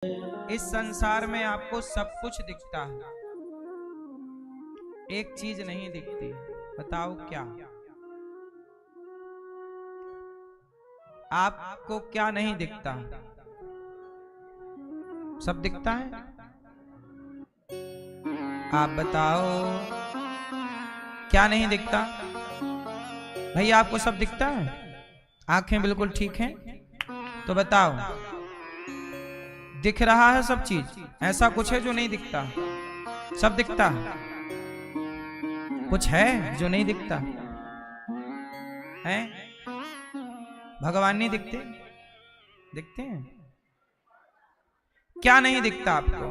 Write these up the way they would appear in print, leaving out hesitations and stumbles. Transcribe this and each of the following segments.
इस संसार में आपको सब कुछ दिखता है, एक चीज नहीं दिखती। बताओ क्या? आपको क्या नहीं दिखता? सब दिखता है। आप बताओ क्या नहीं दिखता? भैया आपको सब दिखता है? आंखें बिल्कुल ठीक हैं? तो बताओ, दिख रहा है सब चीज? ऐसा कुछ है जो नहीं दिखता? सब दिखता है। कुछ है जो नहीं दिखता है? भगवान नहीं दिखते? दिखते हैं। क्या नहीं दिखता आपको?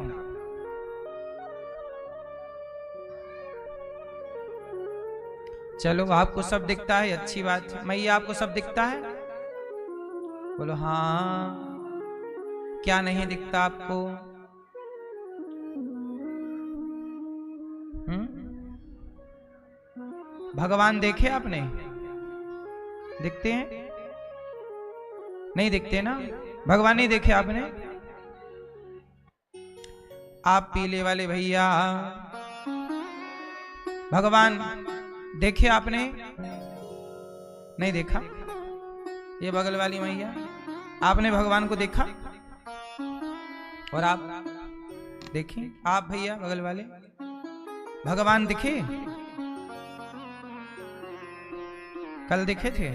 चलो, आपको सब दिखता है, अच्छी बात है। मैया आपको सब दिखता है? बोलो हाँ। क्या नहीं दिखता आपको? भगवान देखे आपने? दिखते हैं? नहीं दिखते ना? भगवान नहीं देखे आपने? आप पीले वाले भैया, भगवान देखे आपने? नहीं देखा? ये बगल वाली मैया, आपने भगवान को देखा? और आप देखें? आप भैया बगल वाले, भगवान दिखे? कल दिखे थे?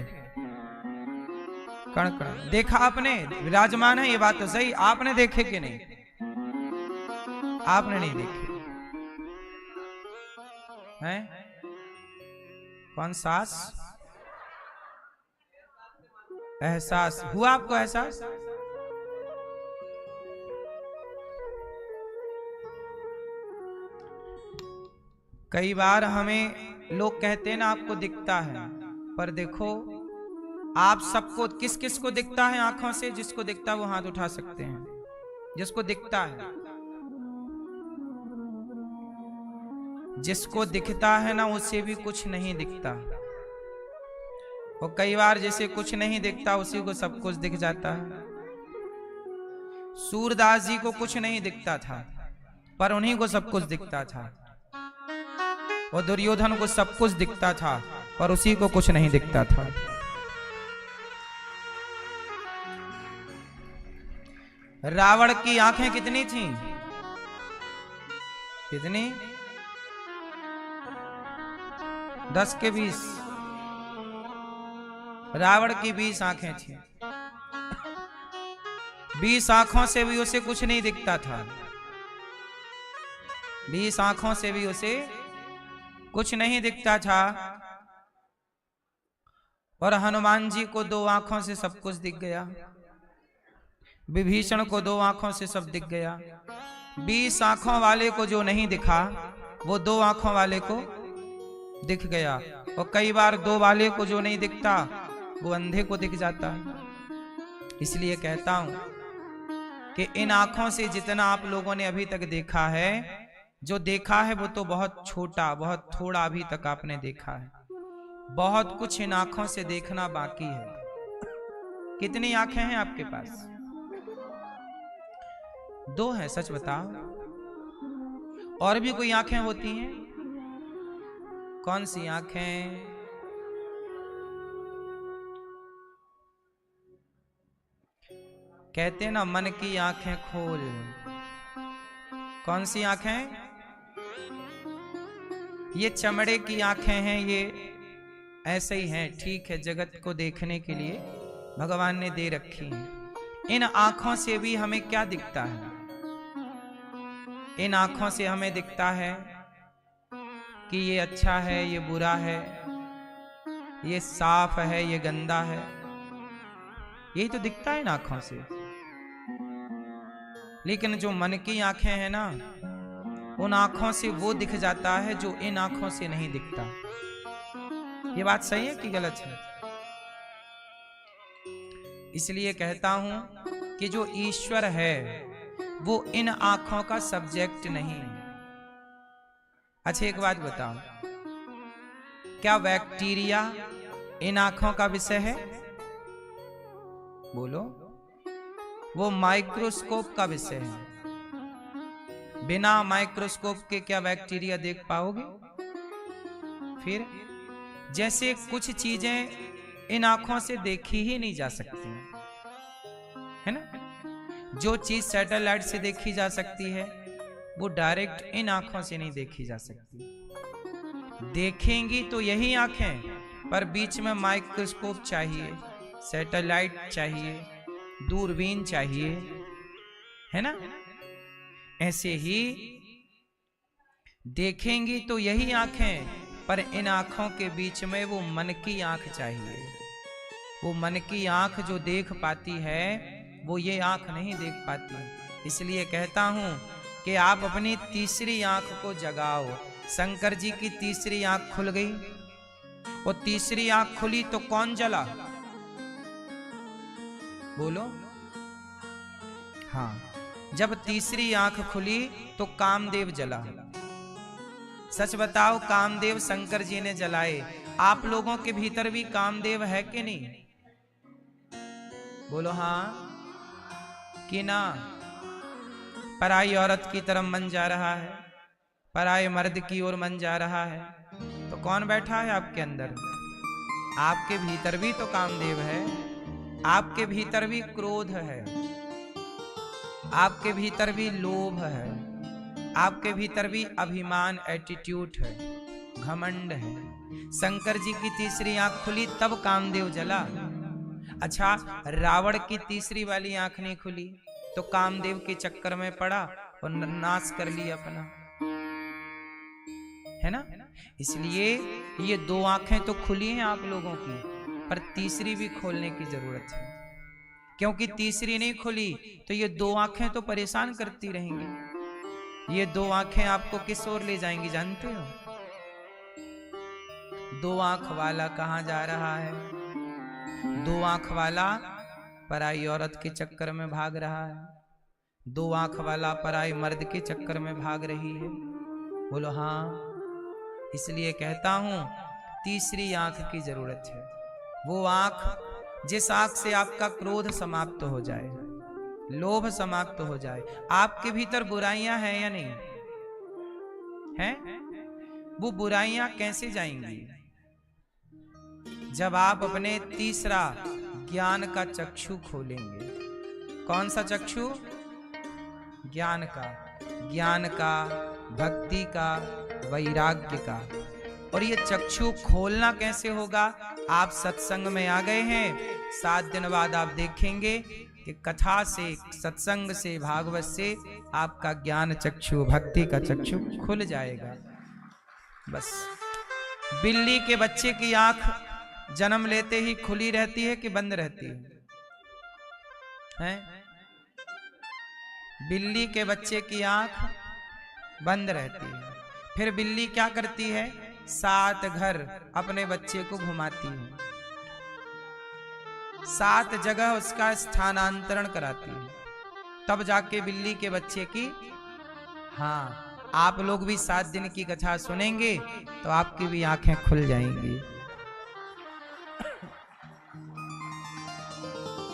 कण कण देखा आपने? विराजमान है, ये बात तो सही। आपने देखे कि नहीं? आपने नहीं देखे हैं? कौन सास? एहसास हुआ आपको? एहसास? कई बार हमें लोग कहते हैं ना आपको दिखता है, पर देखो आप सबको, किस किस को दिखता है आंखों से? जिसको दिखता है वो हाथ उठा सकते हैं। जिसको दिखता है, जिसको दिखता है ना उसे भी कुछ नहीं दिखता। और कई बार जैसे कुछ नहीं दिखता उसी को सब कुछ दिख जाता है। सूरदास जी को कुछ नहीं दिखता था, पर उन्हीं को सब कुछ दिखता था। और दुर्योधन को सब कुछ दिखता था, पर उसी को कुछ नहीं दिखता था। रावण की आंखें कितनी थीं? कितनी? 10 के 20। रावण की 20 आंखें थी। 20 आंखों से भी उसे कुछ नहीं दिखता था। 20 आंखों से भी उसे कुछ नहीं दिखता था। और हनुमान जी को 2 आंखों से सब कुछ दिख गया। विभीषण को 2 आंखों से सब दिख गया। 20 आंखों वाले को जो नहीं दिखा, वो 2 आंखों वाले को दिख गया। और कई बार 2 वाले को जो नहीं दिखता, वो अंधे को दिख जाता है। इसलिए कहता हूं कि इन आंखों से जितना आप लोगों ने अभी तक देखा है, जो देखा है वो तो बहुत छोटा, बहुत थोड़ा अभी तक आपने देखा है। बहुत कुछ इन आंखों से देखना बाकी है। कितनी आंखें हैं आपके पास? 2 हैं, सच बताओ। और भी कोई आंखें होती हैं? कौन सी आंखें? कहते हैं ना, मन की आंखें खोल। कौन सी आंखें? ये चमड़े की आंखें हैं, ये ऐसे ही हैं, ठीक है, जगत को देखने के लिए भगवान ने दे रखी हैं। इन आंखों से भी हमें क्या दिखता है? इन आंखों से हमें दिखता है कि ये अच्छा है, ये बुरा है, ये साफ है, ये गंदा है। यही तो दिखता है इन आंखों से। लेकिन जो मन की आंखें हैं ना, उन आंखों से वो दिख जाता है जो इन आंखों से नहीं दिखता। ये बात सही है कि गलत है? इसलिए कहता हूं कि जो ईश्वर है वो इन आंखों का सब्जेक्ट नहीं है। अच्छा एक बात बताओ, क्या बैक्टीरिया इन आंखों का विषय है? बोलो। वो माइक्रोस्कोप का विषय है। बिना माइक्रोस्कोप के क्या बैक्टीरिया देख पाओगे? फिर जैसे कुछ चीजें इन आंखों से देखी ही नहीं जा सकती, है ना? जो चीज सैटेलाइट से देखी जा सकती है वो डायरेक्ट इन आंखों से नहीं देखी जा सकती। देखेंगी तो यही आंखें, पर बीच में माइक्रोस्कोप चाहिए, सैटेलाइट चाहिए, दूरबीन चाहिए, है ना? ऐसे ही देखेंगी तो यही आंखें, पर इन आंखों के बीच में वो मन की आंख चाहिए। वो मन की आंख जो देख पाती है वो ये आंख नहीं देख पाती। इसलिए कहता हूं कि आप अपनी तीसरी आंख को जगाओ। शंकर जी की तीसरी आंख खुल गई। वो तीसरी आंख खुली तो कौन जला? बोलो। हाँ, जब तीसरी आंख खुली तो कामदेव जला। सच बताओ, कामदेव शंकर जी ने जलाए। आप लोगों के भीतर भी कामदेव है कि नहीं? बोलो हाँ कि ना? पराई औरत की तरफ मन जा रहा है, पराए मर्द की ओर मन जा रहा है, तो कौन बैठा है आपके अंदर? आपके भीतर भी तो कामदेव है। आपके भीतर भी क्रोध है, आपके भीतर भी लोभ है, आपके भीतर भी अभिमान, एटीट्यूड है, घमंड है। शंकर जी की तीसरी आंख खुली तब कामदेव जला। अच्छा, रावण की तीसरी वाली आंख नहीं खुली तो कामदेव के चक्कर में पड़ा और नाश कर लिया अपना, है ना? इसलिए ये दो आंखें तो खुली हैं आप लोगों की, पर तीसरी भी खोलने की जरूरत है। क्योंकि तीसरी नहीं खुली तो ये दो आंखें तो परेशान करती रहेंगी। ये दो आंखें आपको किस ओर ले जाएंगी जानते हो? दो आंख वाला कहां जा रहा है? दो आंख वाला पराई औरत के चक्कर में भाग रहा है। दो आंख वाला पराई मर्द के चक्कर में भाग रही है। बोलो हाँ। इसलिए कहता हूं तीसरी आंख की जरूरत है। वो आंख जिस आंख से आपका क्रोध समाप्त हो जाए, लोभ समाप्त हो जाए। आपके भीतर बुराइयां हैं या नहीं हैं? वो बुराइयां कैसे जाएंगी? जब आप अपने तीसरा ज्ञान का चक्षु खोलेंगे। कौन सा चक्षु? ज्ञान का। ज्ञान का, भक्ति का, वैराग्य का। और ये चक्षु खोलना कैसे होगा? आप सत्संग में आ गए हैं, 7 दिन बाद आप देखेंगे कि कथा से, सत्संग से, भागवत से आपका ज्ञान चक्षु, भक्ति का चक्षु खुल जाएगा। बस। बिल्ली के बच्चे की आंख जन्म लेते ही खुली रहती है कि बंद रहती है? बिल्ली के बच्चे की आंख बंद रहती है। फिर बिल्ली क्या करती है? 7 घर अपने बच्चे को घुमाती है, 7 जगह उसका स्थानांतरण कराती है, तब जाके बिल्ली के बच्चे की। हाँ, आप लोग भी 7 दिन की कथा सुनेंगे तो आपकी भी आंखें खुल जाएंगी।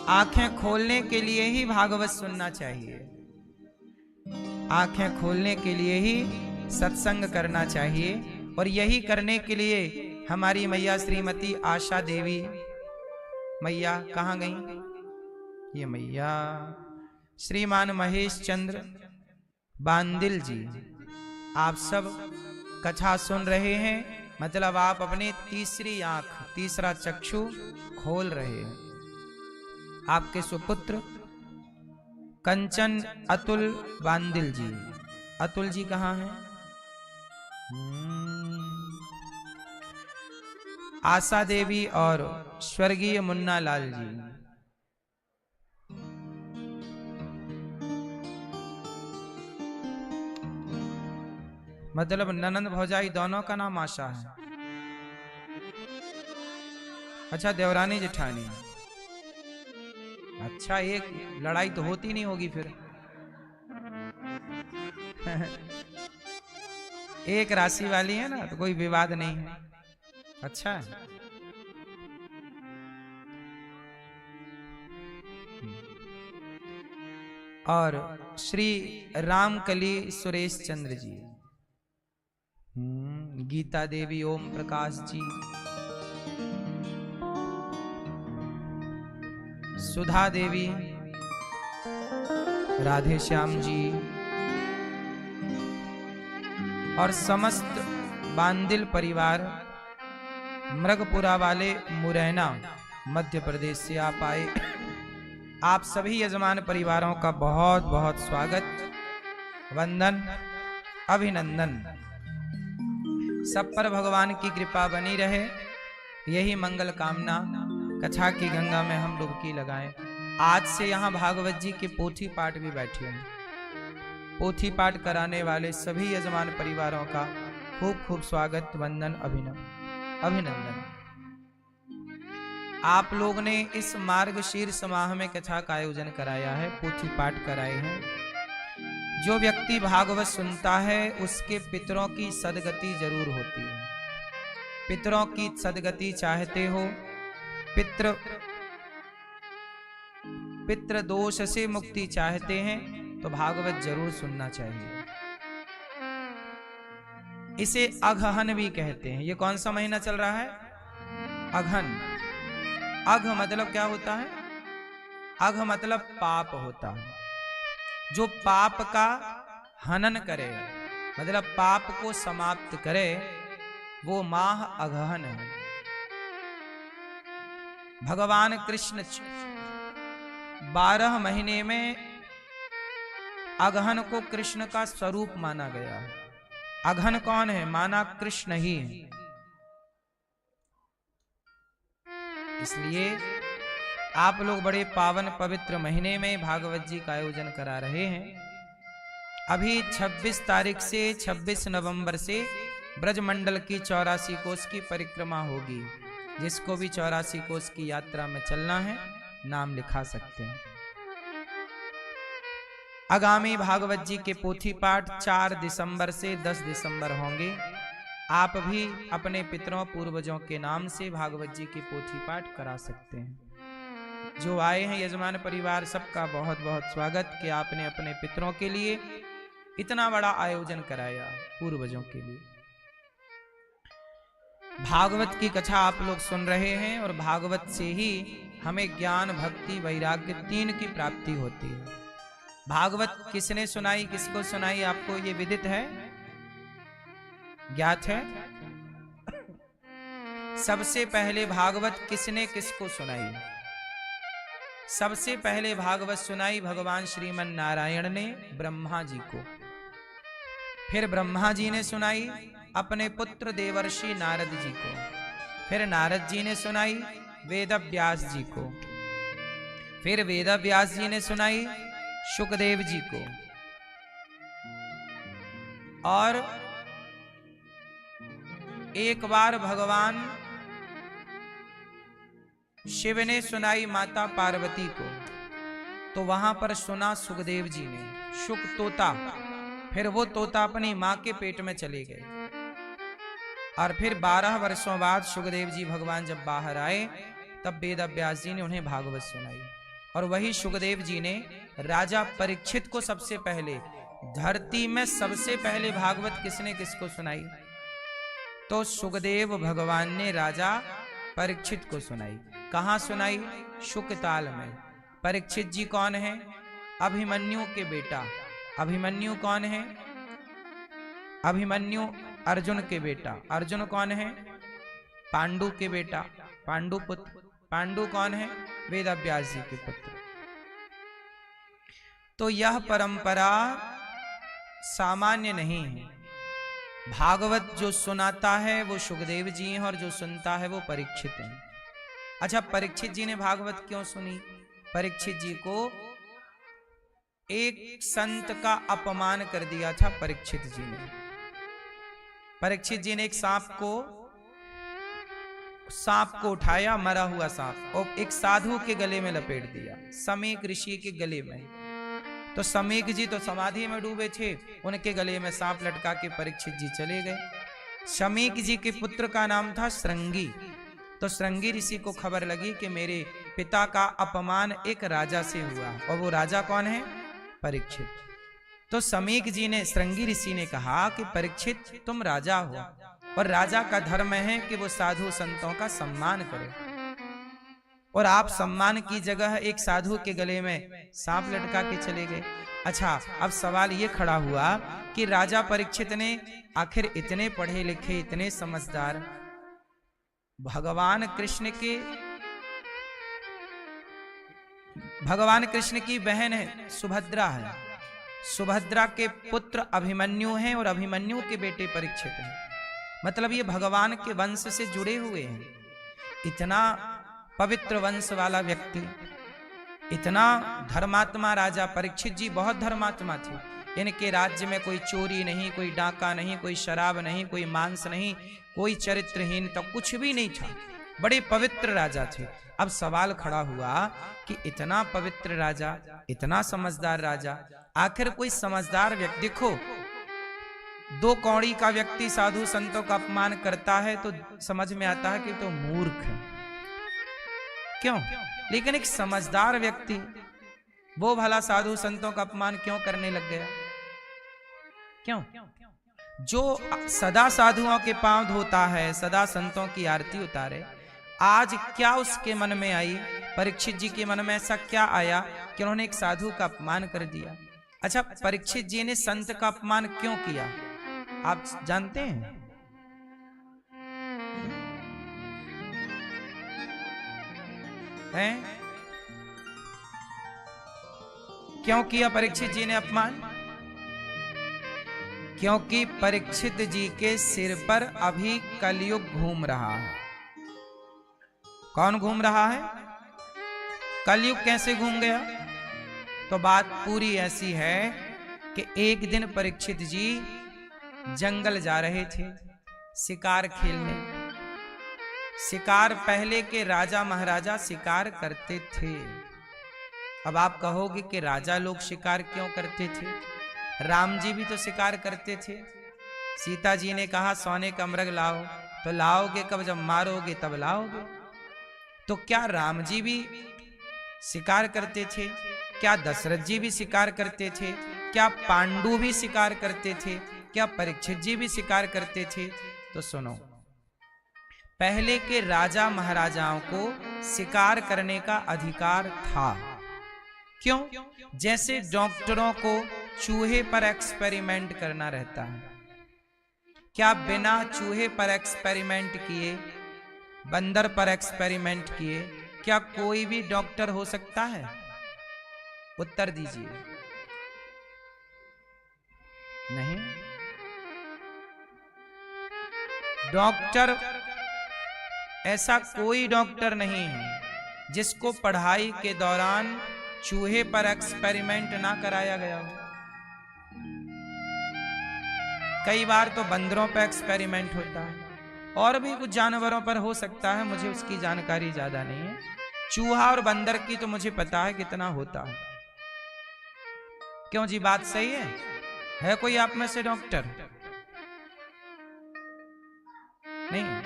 आंखें खोलने के लिए ही भागवत सुनना चाहिए। आंखें खोलने के लिए ही सत्संग करना चाहिए। और यही करने के लिए हमारी मैया श्रीमती आशा देवी, मैया कहाँ गई? ये मैया श्रीमान महेश चंद्र बांदिल जी, आप सब कथा सुन रहे हैं, मतलब आप अपने तीसरी आंख, तीसरा चक्षु खोल रहे हैं। आपके सुपुत्र कंचन अतुल बांदिल जी, अतुल जी कहाँ हैं? आशा देवी और स्वर्गीय मुन्ना लाल जी। मतलब ननंद भौजाई दोनों का नाम आशा है। अच्छा, देवरानी जेठानी। अच्छा, एक लड़ाई तो होती नहीं होगी फिर। एक राशि वाली है ना, तो कोई विवाद नहीं है। अच्छा है। और श्री रामकली सुरेश चंद्र जी, गीता देवी ओम प्रकाश जी, सुधा देवी, राधे श्याम जी और समस्त बांदिल परिवार मृगपुरा वाले मुरैना मध्य प्रदेश से आप आए। आप सभी यजमान परिवारों का बहुत बहुत स्वागत, वंदन, अभिनंदन। सब पर भगवान की कृपा बनी रहे, यही मंगल कामना। कथा की गंगा में हम डुबकी लगाएं। आज से यहाँ भागवत जी के पोथी पाठ भी बैठे हैं। पोथी पाठ कराने वाले सभी यजमान परिवारों का खूब खूब स्वागत, वंदन, अभिनंदन। आप लोग ने इस मार्गशीर्ष माह में कथा का आयोजन कराया है, पोथी पाठ कराए हैं। जो व्यक्ति भागवत सुनता है उसके पितरों की सदगति जरूर होती है। पितरों की सदगति चाहते हो, पितृ दोष से मुक्ति चाहते हैं तो भागवत जरूर सुनना चाहिए। इसे अगहन भी कहते हैं। ये कौन सा महीना चल रहा है? अगहन। अघ मतलब क्या होता है? अघ मतलब पाप होता है। जो पाप का हनन करे, मतलब पाप को समाप्त करे, वो माह अगहन है। भगवान कृष्ण 12 महीने में अगहन को कृष्ण का स्वरूप माना गया है। अगहन कौन है? माना कृष्ण ही है। इसलिए आप लोग बड़े पावन पवित्र महीने में भागवत जी का आयोजन करा रहे हैं। अभी 26 तारीख से 26 नवंबर से ब्रजमंडल की 84 कोस की परिक्रमा होगी। जिसको भी 84 कोस की यात्रा में चलना है नाम लिखा सकते हैं। आगामी भागवत जी के पोथी पाठ 4 दिसंबर से 10 दिसंबर होंगे। आप भी अपने पितरों पूर्वजों के नाम से भागवत जी के पोथी पाठ करा सकते हैं। जो आए हैं यजमान परिवार, सबका बहुत बहुत स्वागत कि आपने अपने पितरों के लिए इतना बड़ा आयोजन कराया, पूर्वजों के लिए। भागवत की कथा आप लोग सुन रहे हैं और भागवत से ही हमें ज्ञान, भक्ति, वैराग्य 3 की प्राप्ति होती है। भागवत किसने सुनाई, किसको सुनाई, आपको ये विदित है, ज्ञात है? सबसे पहले भागवत किसने किसको सुनाई? सबसे पहले भागवत सुनाई भगवान श्रीमन नारायण ने ब्रह्मा जी को। फिर ब्रह्मा जी ने सुनाई अपने पुत्र देवर्षि नारद जी को। फिर नारद जी ने सुनाई वेदव्यास जी को। फिर वेदव्यास जी ने सुनाई शुकदेव जी को। और एक बार भगवान शिव ने सुनाई माता पार्वती को। तो वहां पर सुना सुखदेव जी ने, शुक तोता। फिर वो तोता अपनी मां के पेट में चले गए। और फिर 12 वर्षों बाद सुखदेव जी भगवान जब बाहर आए तब वेदव्यास जी ने उन्हें भागवत सुनाई। और वही सुखदेव जी ने राजा परीक्षित को सबसे पहले, धरती में सबसे पहले भागवत किसने किसको सुनाई? तो सुखदेव भगवान ने राजा परीक्षित को सुनाई। कहां सुनाई? शुकताल में। परीक्षित जी कौन है? अभिमन्यु के बेटा। अभिमन्यु कौन है? अभिमन्यु अर्जुन के बेटा। अर्जुन कौन है? पांडु के बेटा, पांडु पुत्र। पांडु कौन है? वेदव्यास जी के पुत्र। तो यह परंपरा सामान्य नहीं है। भागवत जो सुनाता है वो सुखदेव जी हैं और जो सुनता है वो परीक्षित हैं। अच्छा, परीक्षित जी ने भागवत क्यों सुनी? परीक्षित जी को एक संत का अपमान कर दिया था परीक्षित जी ने। परीक्षित जी ने एक सांप को उठाया, मरा हुआ सांप, और एक साधु के गले में लपेट दिया, समीक ऋषि के गले में। तो समीक जी तो समाधि में डूबे थे, उनके गले में सांप लटका के परीक्षित जी चले गए। समीक जी के पुत्र का नाम था श्रृंगी। तो श्रृंगी ऋषि को खबर लगी कि मेरे पिता का अपमान एक राजा से हुआ। और वो राजा कौन है? परीक्षित। तो समीक जी ने, श्रृंगी ऋषि ने कहा कि परीक्षित तुम राजा हो और राजा का धर्म है कि वो साधु संतों का सम्मान करे, और आप सम्मान की जगह एक साधु के गले में सांप लटका के चले गए। अच्छा, अब सवाल ये खड़ा हुआ कि राजा परीक्षित ने आखिर इतने पढ़े लिखे, इतने समझदार, भगवान कृष्ण की बहन है सुभद्रा है, सुभद्रा के पुत्र अभिमन्यु हैं और अभिमन्यु के बेटे परीक्षित हैं, मतलब ये भगवान के वंश से जुड़े हुए हैं। इतना पवित्र वंश वाला व्यक्ति, इतना धर्मात्मा राजा परीक्षित जी बहुत धर्मात्मा थे। इनके राज्य में कोई चोरी नहीं, कोई डाका नहीं, कोई शराब नहीं, कोई मांस नहीं, कोई चरित्रहीन तो कुछ भी नहीं था, बड़े पवित्र राजा थे। अब सवाल खड़ा हुआ कि इतना पवित्र राजा, इतना समझदार राजा, आखिर कोई समझदार व्यक्ति, देखो 2 कौड़ी का व्यक्ति साधु संतों का अपमान करता है तो समझ में आता है कि तो मूर्ख है, क्यों? लेकिन एक समझदार व्यक्ति वो भला साधु संतों का अपमान क्यों करने लग गया? क्यों? जो सदा साधुओं के पांव धोता है, सदा संतों की आरती उतारे, आज क्या उसके मन में आई, परीक्षित जी के मन में ऐसा क्या आया कि उन्होंने एक साधु का अपमान कर दिया? अच्छा, परीक्षित जी ने संत का अपमान क्यों किया आप जानते हैं? हैं? क्यों किया परीक्षित जी ने अपमान? क्योंकि परीक्षित जी के सिर पर अभी कलयुग घूम रहा है। कौन घूम रहा है? कलयुग कैसे घूम गया? तो बात पूरी ऐसी है कि एक दिन परीक्षित जी जंगल जा रहे थे शिकार खेलने। शिकार पहले के राजा महाराजा शिकार करते थे। अब आप कहोगे कि राजा लोग शिकार क्यों करते थे? राम जी भी तो शिकार करते थे। सीता जी ने कहा सोने का मृग लाओ, तो लाओगे कब? जब मारोगे तब लाओगे। तो क्या राम जी भी शिकार करते थे? क्या दशरथ जी भी शिकार करते थे? क्या पांडु भी शिकार करते थे? क्या परीक्षित जी भी शिकार करते थे? तो सुनो, पहले के राजा महाराजाओं को शिकार करने का अधिकार था। क्यों? जैसे डॉक्टरों को चूहे पर एक्सपेरिमेंट करना रहता है, क्या बिना चूहे पर एक्सपेरिमेंट किए, बंदर पर एक्सपेरिमेंट किए, क्या कोई भी डॉक्टर हो सकता है? उत्तर दीजिए। नहीं। डॉक्टर, ऐसा कोई डॉक्टर नहीं है जिसको पढ़ाई के दौरान चूहे पर एक्सपेरिमेंट ना कराया गया हो। कई बार तो बंदरों पर एक्सपेरिमेंट होता है, और भी कुछ जानवरों पर हो सकता है, मुझे उसकी जानकारी ज्यादा नहीं है। चूहा और बंदर की तो मुझे पता है कितना होता है। क्यों जी, बात सही है? है कोई आप में से डॉक्टर? नहीं।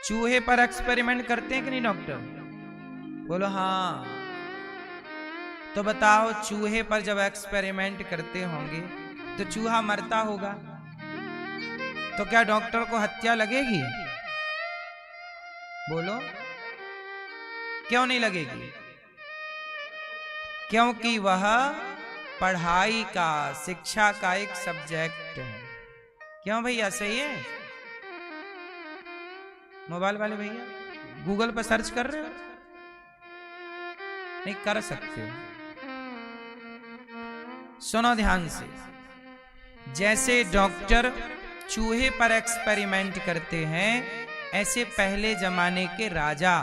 चूहे पर एक्सपेरिमेंट करते हैं कि नहीं डॉक्टर? बोलो हाँ। तो बताओ, चूहे पर जब एक्सपेरिमेंट करते होंगे तो चूहा मरता होगा, तो क्या डॉक्टर को हत्या लगेगी? बोलो, क्यों नहीं लगेगी? क्योंकि वह पढ़ाई का, शिक्षा का एक सब्जेक्ट है। क्यों भैया, सही है? मोबाइल वाले भैया गूगल पर सर्च कर रहे हो? नहीं कर सकते। सुनो ध्यान से, जैसे डॉक्टर चूहे पर एक्सपेरिमेंट करते हैं, ऐसे पहले जमाने के राजा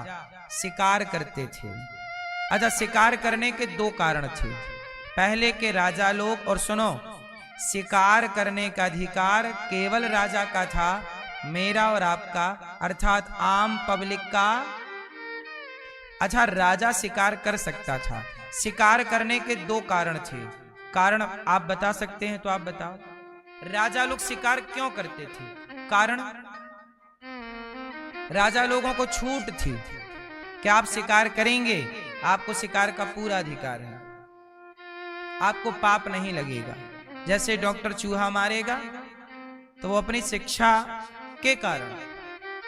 शिकार करते थे। अच्छा, शिकार करने के 2 कारण थे पहले के राजा लोग। और सुनो, शिकार करने का अधिकार केवल राजा का था, मेरा और आपका, अर्थात आम पब्लिक का। अच्छा, राजा शिकार कर सकता था। शिकार करने के 2 कारण थे। कारण आप बता सकते हैं तो आप बताओ, राजा लोग शिकार क्यों करते थे? कारण, राजा लोगों को छूट थी कि आप शिकार करेंगे आपको शिकार का पूरा अधिकार है, आपको पाप नहीं लगेगा। जैसे डॉक्टर चूहा मारेगा तो वो अपनी शिक्षा के कारण।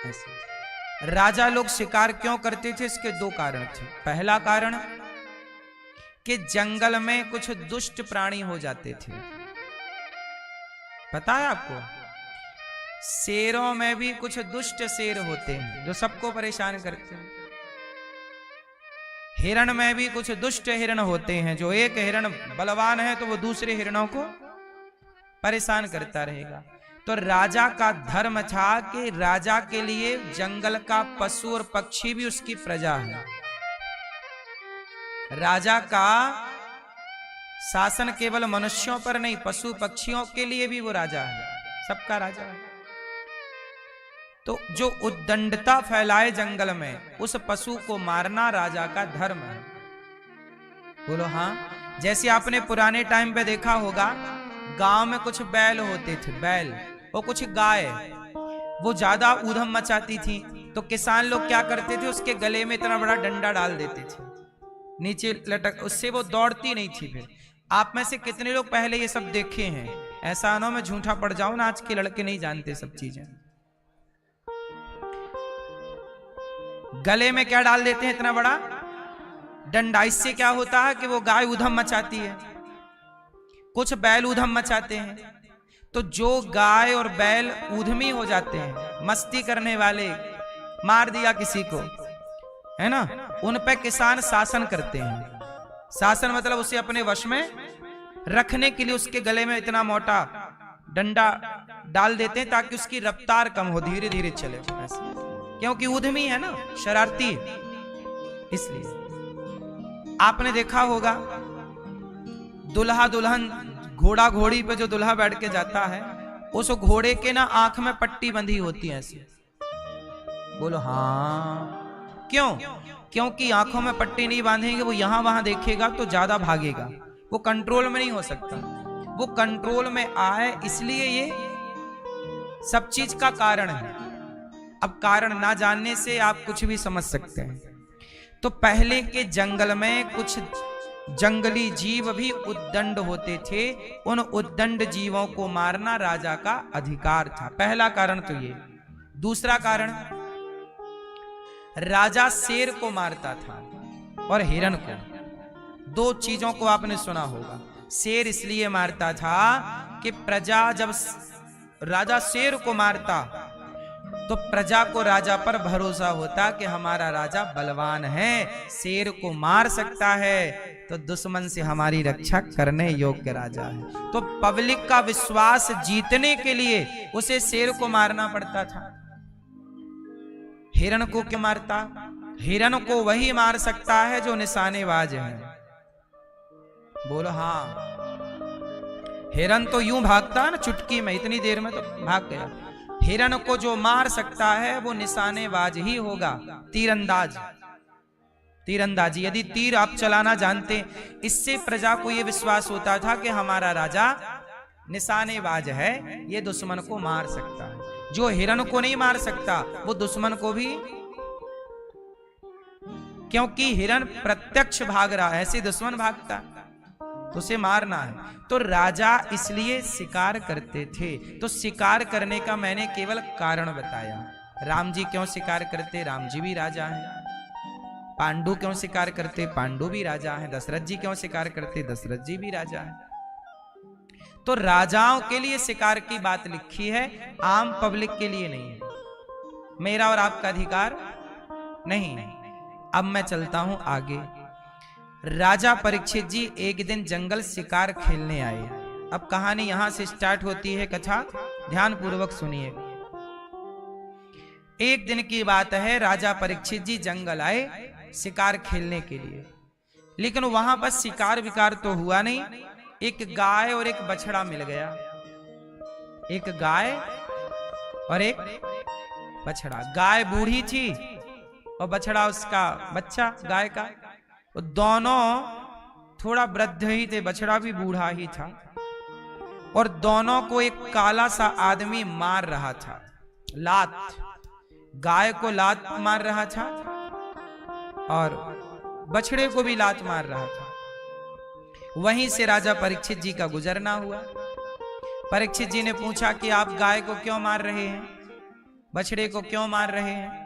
ऐसे राजा लोग शिकार क्यों करते थे, इसके दो कारण थे। पहला कारण कि जंगल में कुछ दुष्ट प्राणी हो जाते थे। पता है आपको, शेरों में भी कुछ दुष्ट शेर होते हैं जो सबको परेशान करते हैं। हिरण में भी कुछ दुष्ट हिरण होते हैं, जो एक हिरण बलवान है तो वो दूसरे हिरणों को परेशान करता रहेगा। तो राजा का धर्म था कि राजा के लिए जंगल का पशु और पक्षी भी उसकी प्रजा है। राजा का शासन केवल मनुष्यों पर नहीं, पशु पक्षियों के लिए भी वो राजा है, सबका राजा है। तो जो उद्दंडता फैलाए जंगल में, उस पशु को मारना राजा का धर्म है। बोलो हाँ। जैसे आपने पुराने टाइम पे देखा होगा, गांव में कुछ बैल होते थे, बैल और कुछ गाय, वो ज्यादा ऊधम मचाती थी। तो किसान लोग क्या करते थे, उसके गले में इतना बड़ा डंडा डाल देते थे, नीचे लटक, उससे वो दौड़ती नहीं थी। फिर आप में से कितने लोग पहले ये सब देखे हैं? ऐसा ना मैं झूठा पड़ जाऊं ना, आज के लड़के नहीं जानते सब चीजें। गले में क्या डाल देते हैं, इतना बड़ा डंडा। इससे क्या होता है कि वो गाय उधम मचाती है, कुछ बैल उधम मचाते हैं। तो जो गाय और बैल ऊधमी हो जाते हैं, मस्ती करने वाले, मार दिया किसी को, है ना, उन पे किसान शासन करते हैं। शासन मतलब उसे अपने वश में रखने के लिए उसके गले में इतना मोटा डंडा डाल देते हैं ताकि उसकी रफ्तार कम हो, धीरे धीरे चले ऐसे। क्योंकि उद्यमी है ना, शरारती, इसलिए। आपने देखा होगा दुल्हा दुल्हन, घोड़ा घोड़ी पे जो दुल्हा बैठ के जाता है, उस घोड़े के ना आंख में पट्टी बंधी होती है ऐसे। बोलो हाँ। क्यों? क्योंकि आंखों में पट्टी नहीं बांधेंगे, वो यहां वहां देखेगा तो ज्यादा भागेगा, वो कंट्रोल में नहीं हो सकता। वो कंट्रोल में आए, इसलिए ये सब चीज का कारण है। अब कारण ना जानने से आप कुछ भी समझ सकते हैं। तो पहले के जंगल में कुछ जंगली जीव भी उद्दंड होते थे, उन उद्दंड जीवों को मारना राजा का अधिकार था। पहला कारण तो ये। दूसरा कारण, राजा शेर को मारता था और हिरण को। दो चीजों को आपने सुना होगा। शेर इसलिए मारता था कि प्रजा, जब राजा शेर को मारता तो प्रजा को राजा पर भरोसा होता कि हमारा राजा बलवान है, शेर को मार सकता है, तो दुश्मन से हमारी रक्षा करने योग्य राजा है। तो पब्लिक का विश्वास जीतने के लिए उसे शेर को मारना पड़ता था। हिरण को क्यों मारता? हिरण को वही मार सकता है जो निशानेबाज है। बोलो हाँ। हिरण तो यूं भागता है ना, चुटकी में, इतनी देर में तो भाग गया। हिरण को जो मार सकता है वो निशानेबाज ही होगा, तीरंदाज। तीरंदाजी, यदि तीर आप चलाना जानते, इससे प्रजा को यह विश्वास होता था कि हमारा राजा निशानेबाज है, ये दुश्मन को मार सकता है। जो हिरण को नहीं मार सकता वो दुश्मन को भी, क्योंकि हिरण प्रत्यक्ष भाग रहा है, ऐसे दुश्मन भागता, तो उसे मारना है। तो राजा इसलिए शिकार करते थे। तो शिकार करने का मैंने केवल कारण बताया। राम जी क्यों शिकार करते? राम जी भी राजा हैं। पांडु क्यों शिकार करते? पांडु भी राजा हैं। दशरथ जी क्यों शिकार करते? दशरथ जी भी राजा हैं। तो राजाओं के लिए शिकार की बात लिखी है, आम पब्लिक के लिए नहीं है। मेरा और आपका अधिकार नहीं। अब मैं चलता हूं आगे। राजा परीक्षित जी एक दिन जंगल शिकार खेलने आए। अब कहानी यहां से स्टार्ट होती है, कथा ध्यान पूर्वक सुनिए। एक दिन की बात है, राजा परीक्षित जी जंगल आए शिकार खेलने के लिए, लेकिन वहां पर शिकार विकार तो हुआ नहीं। एक गाय और एक बछड़ा मिल गया। एक गाय और एक बछड़ा। गाय बूढ़ी थी और बछड़ा उसका बच्चा गाय का। दोनों थोड़ा वृद्ध ही थे, बछड़ा भी बूढ़ा ही था। और दोनों को एक काला सा आदमी मार रहा था, लात। गाय को लात मार रहा था और बछड़े को भी लात मार रहा था। वहीं से राजा परीक्षित जी का गुजरना हुआ। परीक्षित जी ने पूछा कि आप गाय को क्यों मार रहे हैं, बछड़े को क्यों मार रहे हैं?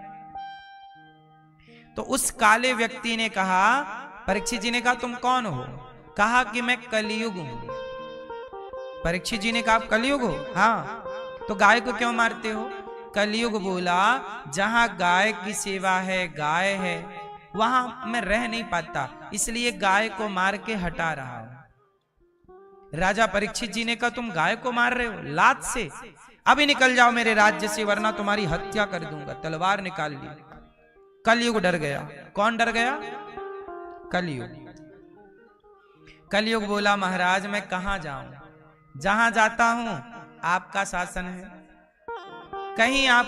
तो उस काले व्यक्ति ने कहा, परीक्षित जी ने कहा तुम कौन हो? कहा कि मैं कलयुग हूं। परीक्षित जी ने कहा आप कलयुग हो? हाँ। तो गाय को क्यों मारते हो? कलयुग बोला जहां गाय की सेवा है, गाय है, वहां मैं रह नहीं पाता, इसलिए गाय को मार के हटा रहा हूं। राजा परीक्षित जी ने कहा तुम गाय को मार रहे हो लात से? अभी निकल जाओ मेरे राज्य से वरना तुम्हारी हत्या कर दूंगा। तलवार निकाल ली। कलयुग डर गया। कौन डर गया? कलयुग। कलयुग बोला महाराज मैं कहां जाऊं, जहां जाता हूं आपका शासन है, कहीं आप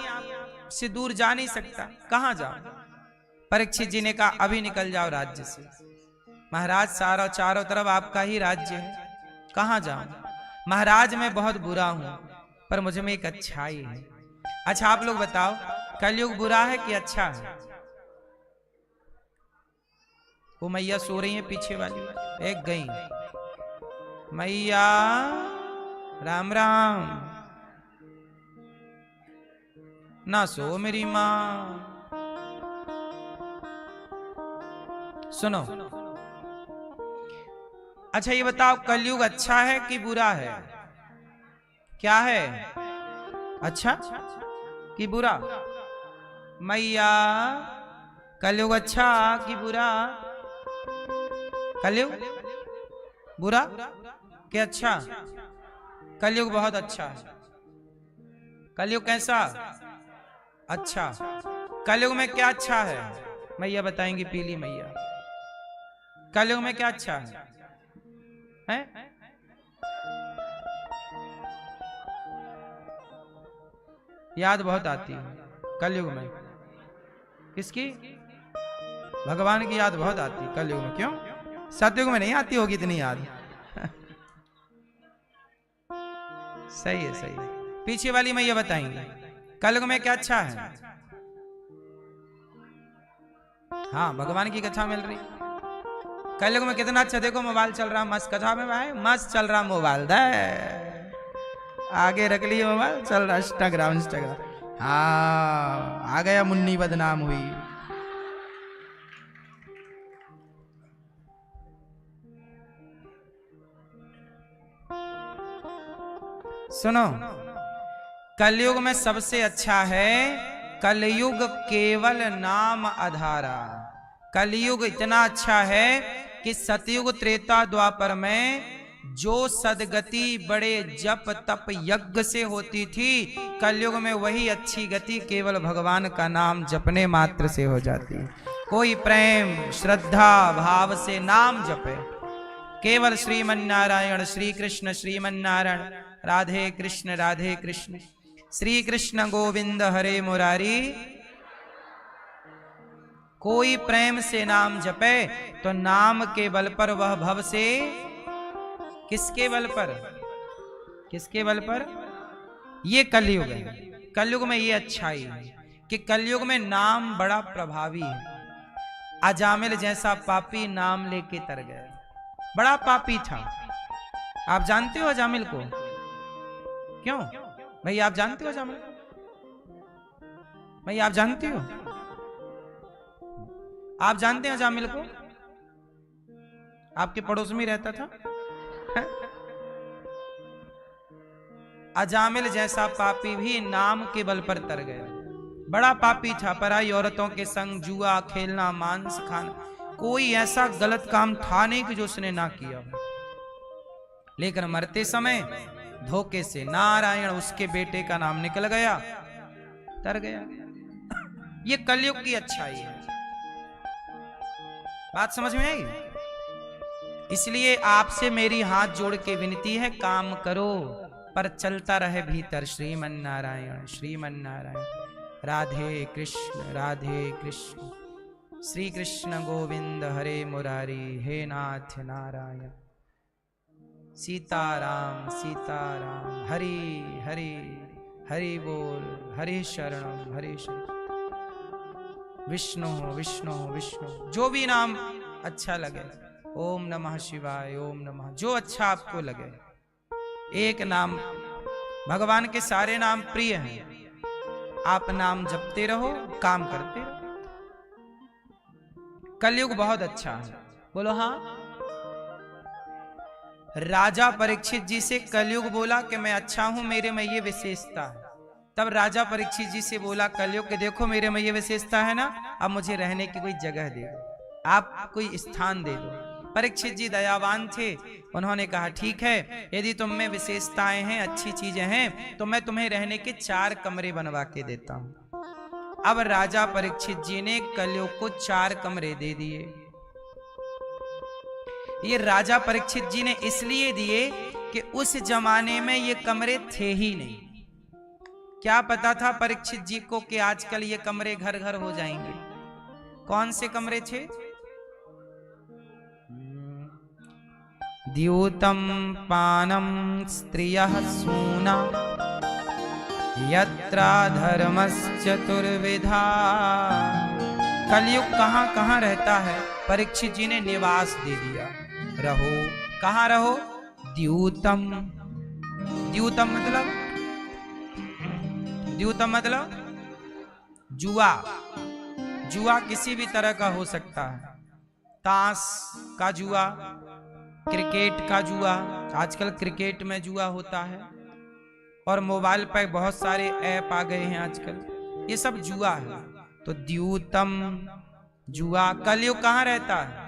से दूर जा नहीं सकता, कहां जाऊं? परीक्षित जी ने कहा अभी निकल जाओ राज्य से। महाराज सारा चारों तरफ आपका ही राज्य है, कहां जाऊं? महाराज मैं बहुत बुरा हूं पर मुझ में एक अच्छाई है। अच्छा आप लोग बताओ कलयुग बुरा है कि अच्छा है? वो मैया सो रही है पीछे वाली, एक गई मैया। राम राम। ना सो मेरी मां। सुनो, अच्छा ये बताओ कलयुग अच्छा है कि बुरा है? क्या है? अच्छा कि बुरा? मैया कलयुग अच्छा कि बुरा? कलयुग बुरा कि अच्छा? कलयुग बहुत अच्छा है। कलयुग कैसा? अच्छा। कलयुग में क्या अच्छा है? मैया बताएंगी, पीली मैया। कलयुग में क्या अच्छा है? हैं? याद बहुत आती है कलयुग में। किसकी? भगवान की याद बहुत आती है कलयुग में। क्यों? सतयुग में नहीं आती होगी इतनी याद। सही है, सही है। पीछे वाली मैया बताएंगे कलयुग में क्या अच्छा है। हाँ भगवान की कथा मिल रही। कलयुग में कितना अच्छा, देखो मोबाइल चल रहा मस्त, कथा में भाई मस्त चल रहा मोबाइल, दे आगे रख लिया मोबाइल, चल रहा इंस्टाग्राम। हाँ आ गया मुन्नी बदनाम हुई। सुनो, कलयुग में सबसे अच्छा है कलयुग केवल नाम आधारा। कलयुग इतना अच्छा है कि सतयुग त्रेता द्वापर में जो सदगति बड़े जप तप यज्ञ से होती थी, कलयुग में वही अच्छी गति केवल भगवान का नाम जपने मात्र से हो जाती। कोई प्रेम श्रद्धा भाव से नाम जपे, केवल श्रीमन नारायण श्री कृष्ण राधे कृष्ण श्री कृष्ण गोविंद हरे मुरारी। कोई प्रेम से नाम जपे तो नाम के बल पर वह भव से, किसके बल पर? किसके बल पर? ये कलयुग है। कलयुग में ये अच्छाई है कि कलयुग में नाम बड़ा प्रभावी है। अजामिल जैसा पापी नाम लेके तर गया, बड़ा पापी था। आप जानते हो अजामिल को? क्यों भाई आप जानते हो अजामिल को? भाई आप जानते हो? आप जानते हैं अजामिल को? आपके पड़ोस में रहता था। अजामिल जैसा पापी भी नाम के बल पर तर गया। बड़ा पापी था, पराई औरतों के संग जुआ खेलना, मांस खाना, कोई ऐसा गलत काम था नहीं कि जो उसने ना किया। लेकिन मरते समय धोखे से नारायण उसके बेटे का नाम निकल गया, तर गया। ये कलयुग की अच्छाई है। बात समझ में आई? इसलिए आपसे मेरी हाथ जोड़ के विनती है, काम करो पर चलता रहे भीतर श्रीमन नारायण राधे कृष्ण श्री कृष्ण गोविंद हरे मुरारी, हे नाथ नारायण सीताराम हरि हरि हरि बोल, हरि शरणम विष्णु विष्णु, जो भी नाम अच्छा लगे, ओम नमः शिवाय, ओम नमः, जो अच्छा आपको लगे। एक नाम, भगवान के सारे नाम प्रिय हैं, आप नाम जपते रहो, काम करते रहो। कलयुग बहुत अच्छा है, बोलो हाँ। राजा परीक्षित जी से कलयुग बोला कि मैं अच्छा हूं, मेरे में ये विशेषता है। तब राजा परीक्षित जी से बोला कलयुग कि देखो मेरे में ये विशेषता है ना, अब मुझे रहने की कोई जगह दे दो, आप कोई स्थान दे दो। परीक्षित जी दयावान थे, उन्होंने कहा ठीक है, यदि तुम में विशेषताएं हैं, अच्छी चीजें हैं, तो मैं तुम्हें रहने के 4 कमरे बनवा के देता हूं। अब राजा परीक्षित जी ने कलयुग को 4 कमरे दे दिए। ये राजा परीक्षित जी ने इसलिए दिए कि उस जमाने में ये कमरे थे ही नहीं। क्या पता था परीक्षित जी को कि आजकल ये कमरे घर घर हो जाएंगे। कौन से कमरे थे? द्यूतम पानम स्त्रियः सूना यत्रा धर्मश्चतुर्विधा। कलयुग कहां कहां रहता है, परीक्षित जी ने निवास दे दिया। रहो, कहां रहो? द्यूतम। द्यूतम मतलब, द्यूतम मतलब जुआ। जुआ किसी भी तरह का हो सकता है, ताश का जुआ, क्रिकेट का जुआ, आजकल क्रिकेट में जुआ होता है, और मोबाइल पर बहुत सारे ऐप आ गए हैं आजकल, ये सब जुआ है। तो द्यूतम जुआ। कलयुग कहां रहता है?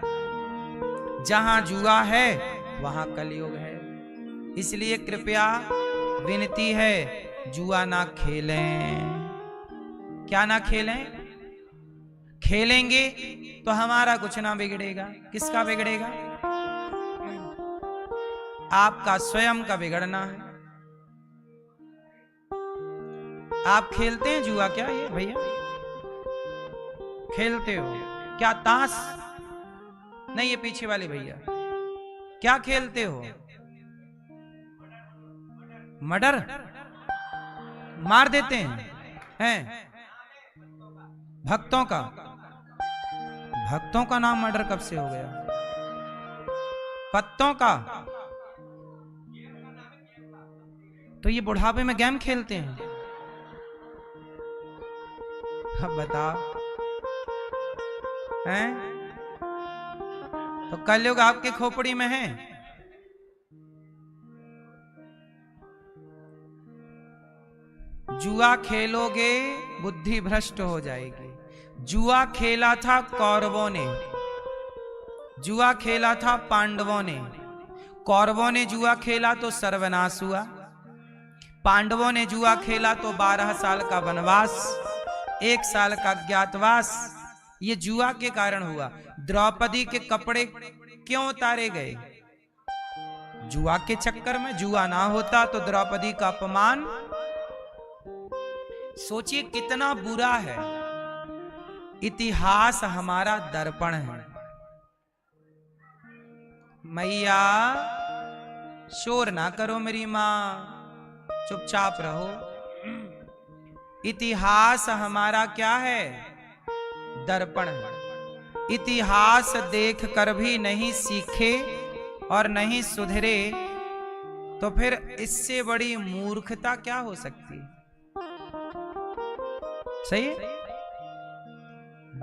जहां जुआ है वहां कलयुग है। इसलिए कृपया विनती है, जुआ ना खेलें। क्या ना खेलें? खेलेंगे तो हमारा कुछ ना बिगड़ेगा। किसका बिगड़ेगा? आपका स्वयं का बिगड़ना है। आप खेलते हैं जुआ क्या ये भैया? खेलते हो क्या? ताश नहीं, ये पीछे वाले भैया क्या खेलते हो? मर्डर मार देते हैं भक्तों का। भक्तों का नाम मर्डर कब से हो गया? पत्तों का। तो ये बुढ़ापे में गेम खेलते हैं? अब बताओ हैं? तो कलयुग आपके खोपड़ी में है। जुआ खेलोगे बुद्धि भ्रष्ट हो जाएगी। जुआ खेला था कौरवों ने, जुआ खेला था पांडवों ने। कौरवों ने जुआ खेला तो सर्वनाश हुआ, पांडवों ने जुआ खेला तो 12 साल का वनवास, 1 साल का अज्ञातवास। ये जुआ के कारण हुआ। द्रौपदी के कपड़े क्यों उतारे गए? जुआ के चक्कर में। जुआ ना होता तो द्रौपदी का अपमान। सोचिए कितना बुरा है। इतिहास हमारा दर्पण है। मैया शोर ना करो मेरी मां, चुपचाप रहो। इतिहास हमारा क्या है? दर्पण है। इतिहास देख कर भी नहीं सीखे और नहीं सुधरे तो फिर इससे बड़ी मूर्खता क्या हो सकती है? सही है?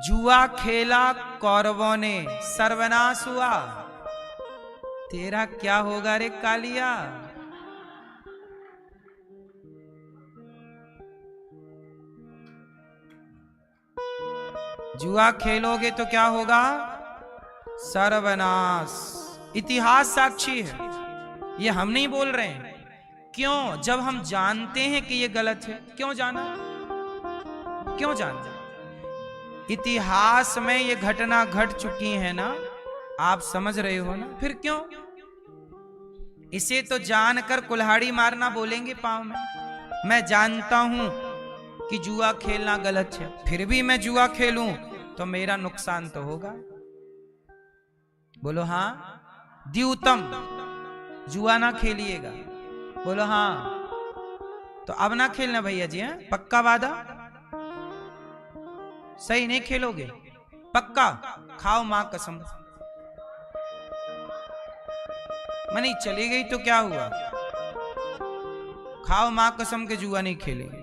जुआ खेला कौरवों ने, सर्वनाश हुआ। तेरा क्या होगा रे कालिया? जुआ खेलोगे तो क्या होगा? सर्वनाश। इतिहास साक्षी है, ये हम नहीं बोल रहे हैं। क्यों? जब हम जानते हैं कि ये गलत है। क्यों जाना? क्यों जाना? इतिहास में ये घटना घट चुकी है ना, आप समझ रहे हो ना, फिर क्यों? इसे तो जानकर कुल्हाड़ी मारना बोलेंगे पांव में। मैं जानता हूं कि जुआ खेलना गलत है, फिर भी मैं जुआ खेलूं तो मेरा नुकसान तो होगा। बोलो हाँ। द्यूतम, जुआ ना खेलिएगा। बोलो हाँ। तो अब ना खेलना भैया जी, हैं? पक्का वादा? सही नहीं खेलोगे? पक्का? खाओ मां कसम। मनी चली गई तो क्या हुआ, खाओ मां कसम के जुआ नहीं खेलेंगे,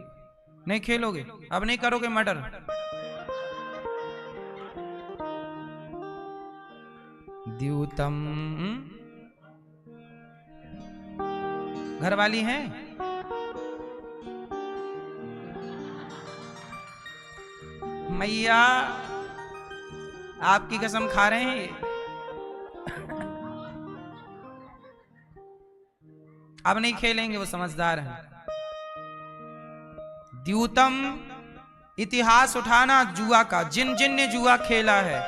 नहीं खेलोगे, अब नहीं करोगे मर्डर। द्यूतम घरवाली हैं, मैया आपकी कसम खा रहे हैं, अब नहीं खेलेंगे, वो समझदार हैं। द्यूतम इतिहास उठाना जुआ का, जिन जिन ने जुआ खेला है,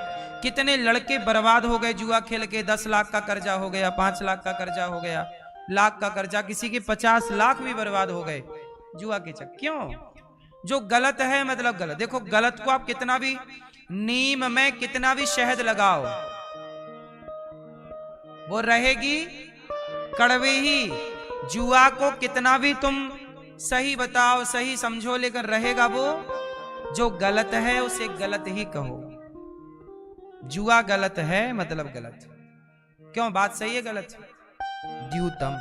कितने लड़के बर्बाद हो गए जुआ खेल के। 10 लाख का कर्जा हो गया, 5 लाख का कर्जा हो गया, लाख का कर्जा, किसी के 50 लाख भी बर्बाद हो गए जुआ के चक्कर। क्यों? जो गलत है मतलब गलत। देखो गलत को आप कितना भी नीम में कितना भी शहद लगाओ, वो रहेगी कड़वी ही। जुआ को कितना भी तुम सही बताओ, सही समझो, लेकिन रहेगा वो जो गलत है उसे गलत ही कहो। जुआ गलत है मतलब गलत। क्यों? बात सही है गलत है। द्यूतम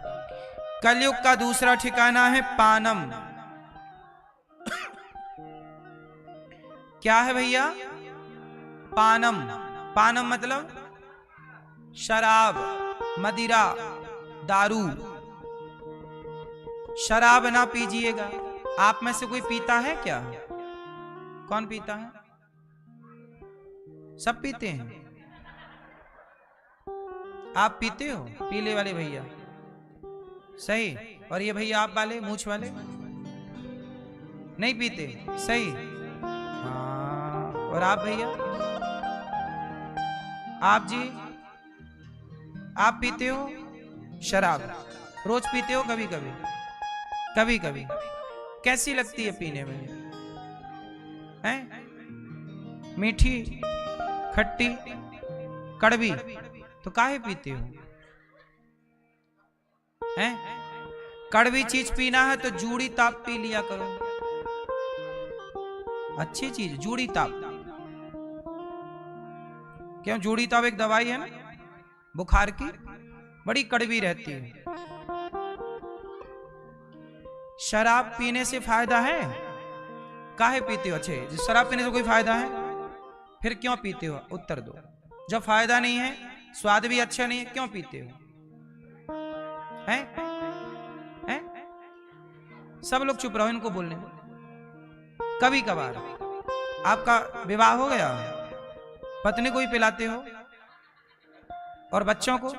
कलयुग का दूसरा ठिकाना है पानम। क्या है भैया? पानम। पानम मतलब शराब, मदिरा, दारू। शराब ना पीजिएगा। आप में से कोई पीता है क्या? कौन पीता है? सब पीते हैं। आप पीते हो? पीले वाले भैया सही। और ये भैया आप वाले मूछ वाले नहीं पीते, सही। हाँ, और आप भैया, आप जी, आप पीते हो शराब? रोज पीते हो? कभी कभी? कभी कभी। कैसी लगती है पीने में? हैं? मीठी, खट्टी, कड़वी? तो काहे पीते हो? हैं? कड़वी चीज पीना है तो जूड़ी ताप पी लिया करो, अच्छी चीज जूड़ी ताप। क्यों? जूड़ी ताप एक दवाई है ना बुखार की, बड़ी कड़वी रहती है। शराब पीने से फायदा है? काहे पीते हो? अच्छे, शराब पीने से कोई फायदा है फिर क्यों पीते हो? उत्तर दो। जब फायदा नहीं है, स्वाद भी अच्छा नहीं है, क्यों पीते हो? हैं? हैं? सब लोग चुप रहो, इनको बोलने। कभी कभार आपका विवाह हो गया, पत्नी को ही पिलाते हो और बच्चों को?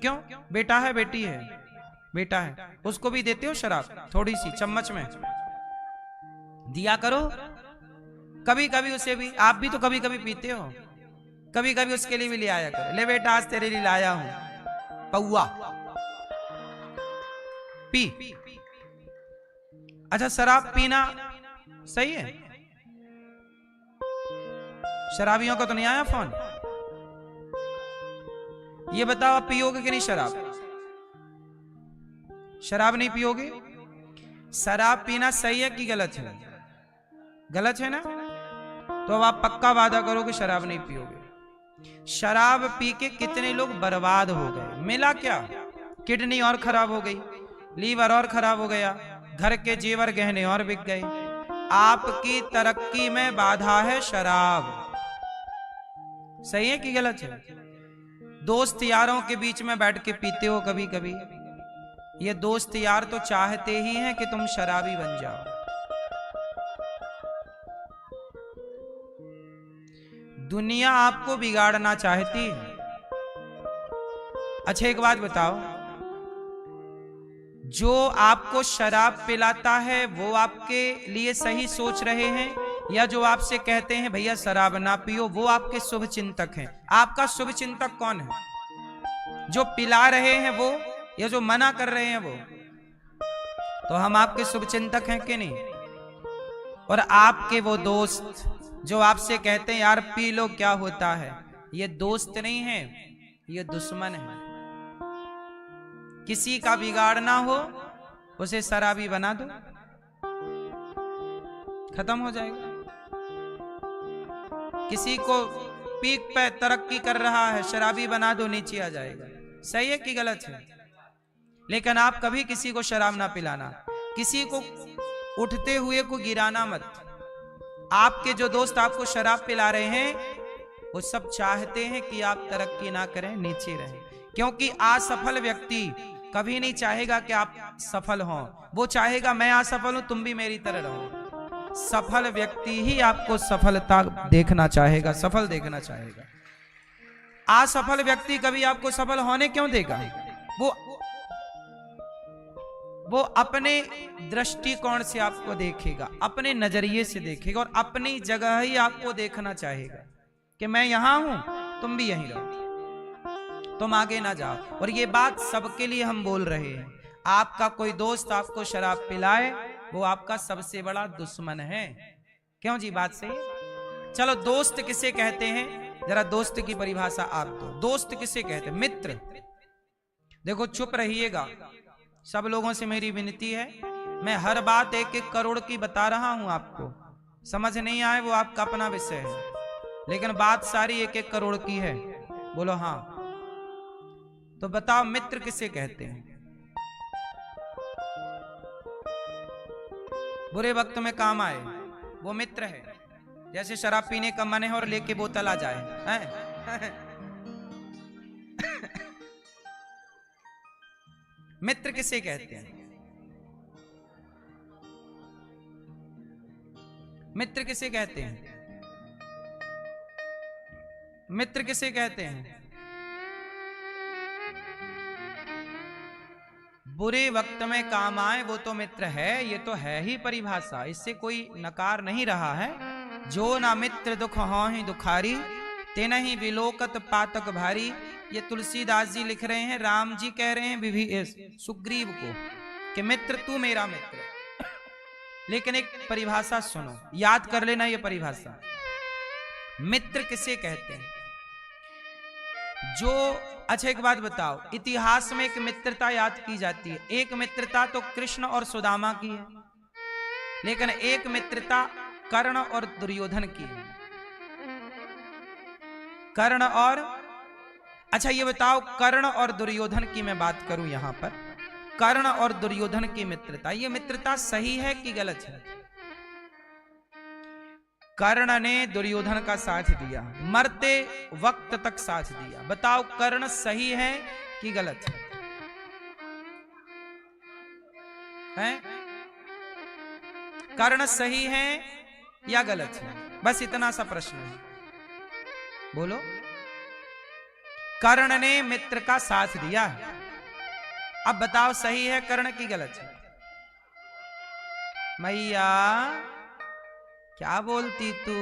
क्यों? बेटा है, बेटी है, बेटा है, उसको भी देते हो शराब, थोड़ी सी चम्मच में दिया करो। कभी कभी उसे भी, आप भी तो कभी कभी पीते हो, कभी कभी उसके लिए भी ले आया करो। ले बेटा आज तेरे लिए लाया हूं पौआ, पी। अच्छा, शराब पीना सही है? शराबियों का तो नहीं आया फोन? ये बताओ आप पियोगे कि नहीं शराब? शराब नहीं पियोगे? शराब पीना सही है कि गलत है? गलत है ना? तो अब आप पक्का वादा करो कि शराब नहीं पियोगे। शराब पी के कितने लोग बर्बाद हो गए। मिला क्या? किडनी और खराब हो गई, लीवर और खराब हो गया, घर के जेवर गहने और बिक गए। आपकी तरक्की में बाधा है शराब। सही है कि गलत है? दोस्त यारों के बीच में बैठ के पीते हो कभी कभी। ये दोस्त यार तो चाहते ही हैं कि तुम शराबी बन जाओ। दुनिया आपको बिगाड़ना चाहती है। अच्छा एक बात बताओ, जो आपको शराब पिलाता है वो आपके लिए सही सोच रहे हैं, या जो आपसे कहते हैं भैया शराब ना पियो, वो आपके शुभ चिंतक हैं? आपका शुभ चिंतक कौन है? जो पिला रहे हैं वो, या जो मना कर रहे हैं वो? तो हम आपके शुभ चिंतक हैं कि नहीं? और आपके वो दोस्त जो आपसे कहते हैं यार पी लो क्या होता है, ये दोस्त नहीं है, ये दुश्मन है। किसी का बिगाड़ना हो उसे शराबी बना दो, खत्म हो जाएगा। किसी को पीक पे तरक्की कर रहा है, शराबी बना दो, नीचे आ जाएगा। सही है कि गलत है? लेकिन आप कभी किसी को शराब ना पिलाना, किसी को उठते हुए को गिराना मत। आपके जो दोस्त आपको शराब पिला रहे हैं वो सब चाहते हैं कि आप तरक्की ना करें, नीचे रहें, क्योंकि असफल व्यक्ति कभी नहीं चाहेगा कि आप सफल हों। वो चाहेगा मैं असफल हूं, तुम भी मेरी तरह रहो। सफल व्यक्ति ही आपको सफलता देखना चाहेगा, सफल देखना चाहेगा। असफल व्यक्ति कभी आपको सफल होने क्यों देगा? वो अपने दृष्टिकोण से आपको देखेगा, अपने नजरिए से देखेगा और अपनी जगह ही आपको देखना चाहेगा कि मैं यहां हूं, तुम भी यहीं रहो, तुम आगे ना जाओ। और ये बात सबके लिए हम बोल रहे हैं। आपका कोई दोस्त आपको शराब पिलाए, वो आपका सबसे बड़ा दुश्मन है। क्यों जी? बात सही। चलो, दोस्त किसे कहते हैं? जरा दोस्त की परिभाषा आप दो। दोस्त किसे कहते हैं? मित्र। देखो, चुप रहिएगा, सब लोगों से मेरी विनती है। मैं हर बात 1-1 करोड़ की बता रहा हूं आपको, समझ नहीं आए वो आपका अपना विषय है, लेकिन बात सारी 1-1 करोड़ की है। बोलो हाँ। तो बताओ, मित्र किसे कहते हैं? बुरे वक्त में काम आए वो मित्र है। जैसे शराब पीने का मन है और लेके बोतल आ जाए, हैं? मित्र किसे कहते हैं? मित्र किसे कहते हैं? मित्र किसे कहते हैं? बुरे वक्त में काम आए वो तो मित्र है। ये तो है ही परिभाषा, इससे कोई नकार नहीं रहा है। जो ना मित्र दुख हों ही दुखारी, तेना ही विलोकत पातक भारी। ये तुलसीदास जी लिख रहे हैं, राम जी कह रहे हैं सुग्रीव को कि मित्र तू मेरा मित्र। लेकिन एक परिभाषा सुनो, याद कर लेना ये परिभाषा। मित्र किसे कहते हैं? जो, अच्छा एक बात बताओ, इतिहास में एक मित्रता याद की जाती है। एक मित्रता तो कृष्ण और सुदामा की है, लेकिन एक मित्रता कर्ण और दुर्योधन की है। कर्ण और, अच्छा ये बताओ, कर्ण और दुर्योधन की मैं बात करूं यहां पर, कर्ण और दुर्योधन की मित्रता, ये मित्रता सही है कि गलत है? कर्ण ने दुर्योधन का साथ दिया, मरते वक्त तक साथ दिया। बताओ, कर्ण सही है कि गलत है? हैं? कर्ण सही है या गलत है? बस इतना सा प्रश्न है, बोलो। कर्ण ने मित्र का साथ दिया, अब बताओ सही है कर्ण की गलत है? मैया क्या बोलती तू?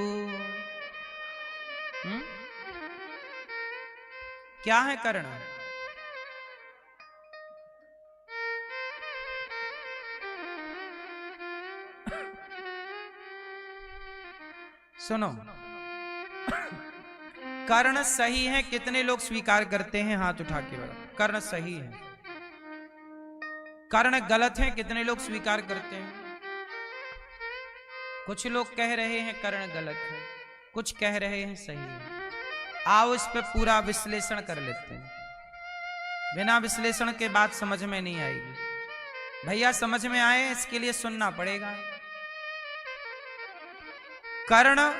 क्या है कर्ण? सुनो, कर्ण सही है कितने लोग स्वीकार करते हैं? हाथ उठा के बताओ, कर्ण सही है। कर्ण गलत है कितने लोग स्वीकार करते हैं? कुछ लोग कह रहे हैं कर्ण गलत है, कुछ कह रहे हैं सही है। आओ इस पे पूरा विश्लेषण कर लेते हैं। बिना विश्लेषण के बात समझ में नहीं आएगी। भैया समझ में आए इसके लिए सुनना पड़ेगा। कर्ण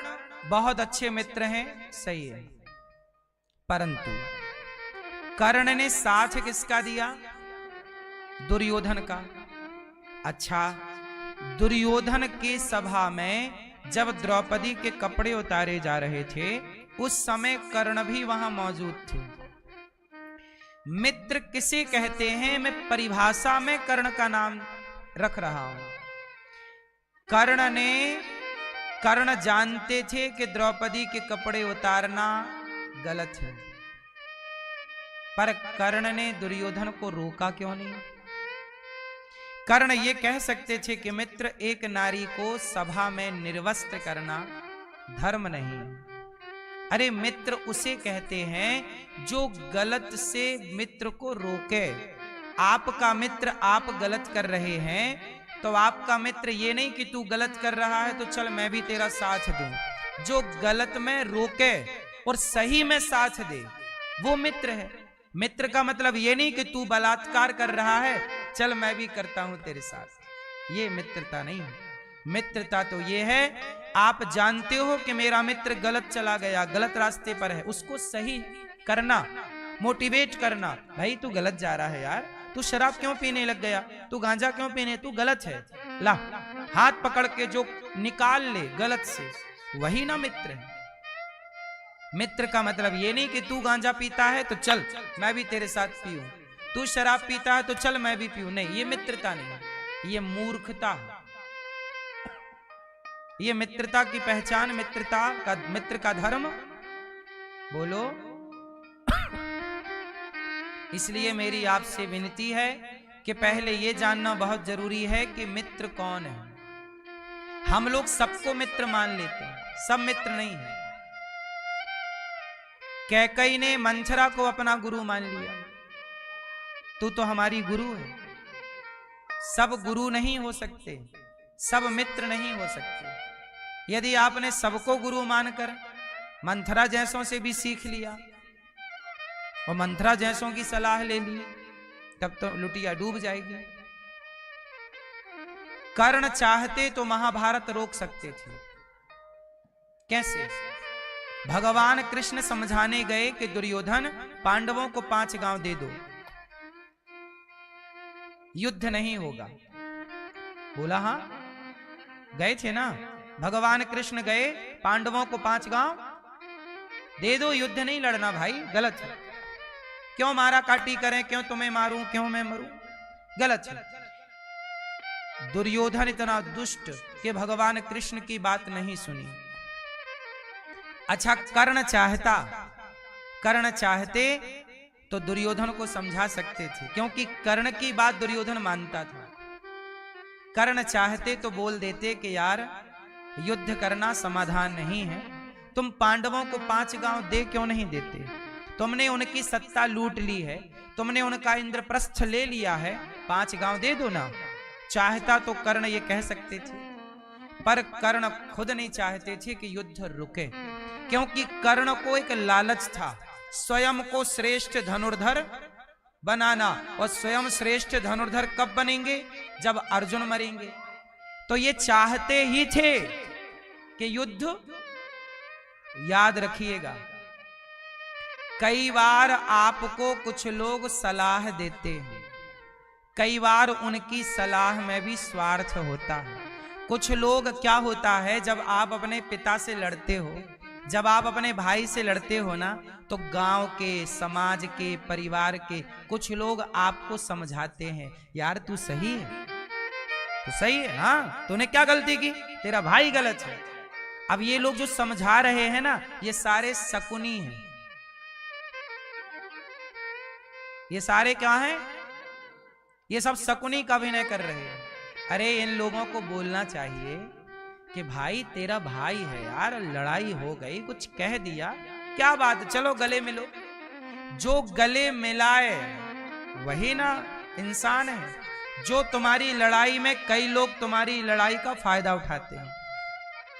बहुत अच्छे मित्र हैं, सही है, परंतु कर्ण ने साथ किसका दिया? दुर्योधन का। अच्छा, दुर्योधन की सभा में जब द्रौपदी के कपड़े उतारे जा रहे थे, उस समय कर्ण भी वहां मौजूद थे। मित्र किसे कहते हैं? मैं परिभाषा में कर्ण का नाम रख रहा हूं। कर्ण जानते थे कि द्रौपदी के कपड़े उतारना गलत है, पर कर्ण ने दुर्योधन को रोका क्यों नहीं? कर्ण ये कह सकते थे कि मित्र, एक नारी को सभा में निर्वस्त्र करना धर्म नहीं। अरे मित्र उसे कहते हैं जो गलत से मित्र को रोके। आपका मित्र आप गलत कर रहे हैं तो आपका मित्र ये नहीं कि तू गलत कर रहा है तो चल मैं भी तेरा साथ दूं। जो गलत में रोके और सही में साथ दे वो मित्र है। मित्र का मतलब ये नहीं कि तू बलात्कार कर रहा है, चल मैं भी करता हूं तेरे साथ, ये मित्रता नहीं है। मित्रता तो ये है, आप जानते हो कि मेरा मित्र गलत चला गया, गलत रास्ते पर है, उसको सही करना, मोटिवेट करना। भाई तू गलत जा रहा है यार, तू शराब क्यों पीने लग गया, तू गांजा क्यों पीने, तू गलत है, ला हाथ पकड़ के जो निकाल ले गलत से, वही ना मित्र है। मित्र का मतलब ये नहीं कि तू गांजा पीता है तो चल मैं भी तेरे साथ पीऊं, तू शराब पीता है तो चल मैं भी पीऊं, नहीं, ये मित्रता नहीं, ये मूर्खता है। ये मित्रता की पहचान, मित्रता का, मित्र का धर्म बोलो। इसलिए मेरी आपसे विनती है कि पहले ये जानना बहुत जरूरी है कि मित्र कौन है। हम लोग सबको मित्र मान लेते हैं, सब मित्र नहीं है। कैकई ने मंथरा को अपना गुरु मान लिया, तू तो हमारी गुरु है। सब गुरु नहीं हो सकते, सब मित्र नहीं हो सकते। यदि आपने सबको गुरु मानकर मंथरा जैसों से भी सीख लिया और मंथरा जैसों की सलाह ले ली, तब तो लुटिया डूब जाएगी। कर्ण चाहते तो महाभारत रोक सकते थे, कैसे? भगवान कृष्ण समझाने गए कि दुर्योधन पांडवों को 5 गांव दे दो, युद्ध नहीं होगा। बोला हाँ, गए थे ना भगवान कृष्ण, गए पांडवों को 5 गांव दे दो, युद्ध नहीं लड़ना भाई, गलत है। क्यों मारा काटी करें, क्यों तुम्हें मारूं, क्यों मैं मरूं, गलत है। दुर्योधन इतना दुष्ट कि भगवान कृष्ण की बात नहीं सुनी। अच्छा, कर्ण चाहते तो दुर्योधन को समझा सकते थे, क्योंकि कर्ण की बात दुर्योधन मानता था। कर्ण चाहते तो बोल देते कि यार युद्ध करना समाधान नहीं है, तुम पांडवों को 5 गांव दे क्यों नहीं देते, तुमने उनकी सत्ता लूट ली है, तुमने उनका इंद्रप्रस्थ ले लिया है, 5 गांव दे दो ना। चाहता तो कर्ण ये कह सकते थे, पर कर्ण खुद नहीं चाहते थे कि युद्ध रुके, क्योंकि कर्ण को एक लालच था स्वयं को श्रेष्ठ धनुर्धर बनाना, और स्वयं श्रेष्ठ धनुर्धर कब बनेंगे, जब अर्जुन मरेंगे। तो ये चाहते ही थे कि युद्ध, याद रखिएगा कई बार आपको कुछ लोग सलाह देते हैं, कई बार उनकी सलाह में भी स्वार्थ होता है। कुछ लोग क्या होता है, जब आप अपने पिता से लड़ते हो, जब आप अपने भाई से लड़ते हो ना, तो गांव के, समाज के, परिवार के कुछ लोग आपको समझाते हैं, यार तू सही है, तू सही है, हाँ तूने क्या गलती की, तेरा भाई गलत है। अब ये लोग जो समझा रहे हैं ना, ये सारे शकुनी हैं, ये सारे क्या हैं, ये सब शकुनी का अभिनय कर रहे हैं। अरे इन लोगों को बोलना चाहिए कि भाई तेरा भाई है यार, लड़ाई हो गई, कुछ कह दिया, क्या बात, चलो गले मिलो। जो गले मिलाए वही ना इंसान है। जो तुम्हारी लड़ाई में, कई लोग तुम्हारी लड़ाई का फायदा उठाते हैं